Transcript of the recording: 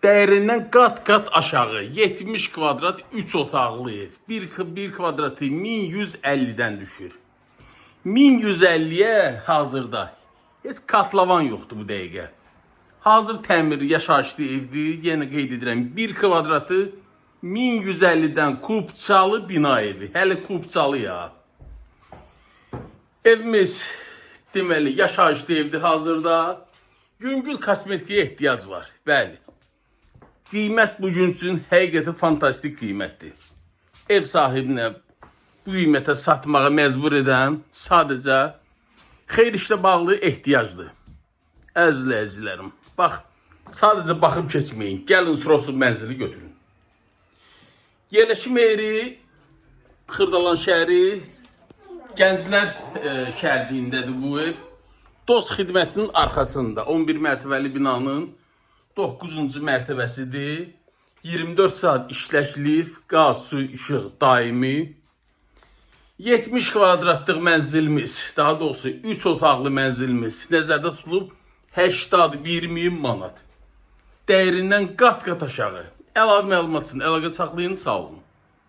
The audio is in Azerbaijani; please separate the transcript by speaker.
Speaker 1: Dəyərindən qat-qat aşağı 70 kvadrat 3 otaqlı ev. Bir kvadratı 1150-dən düşür. 1150-yə hazırda heç katlavan yoxdur bu dəqiqə. Hazır təmir yaşayışlı evdir. Yenə qeyd edirəm, bir kvadratı 1150-dən kubçalı bina evi. Hələ kubçalı ya. Evimiz deməli yaşayışlı evdir hazırda. Yüngül kosmetikaya ehtiyac var. Bəli. Qiymət bugün üçün həqiqətən fantastik qiymətdir. Ev sahibinə bu qiymətə satmağa məcbur edən sadəcə xeyir işlə bağlı ehtiyacdır. Əziz əzizlərim, bax, sadəcə baxıb keçməyin. Gəlin Sırosuz mənzili götürün. Yerləşim yeri Xırdalan şəhəri, Gənclər şəhərciyindədir bu ev. Dost xidmətinin arxasında 11 mərtəbəli binanın 9-cu mərtəbəsidir. 24 saat işləkli, qaz, su, işıq daimi. 70 kvadratlıq mənzilimiz, daha doğrusu 3 otaqlı mənzilimiz nəzərdə tutulub 80-20 manat. Dəyərindən qat-qat aşağı. Əlavə məlumat üçün əlaqə saxlayın, sağ olun.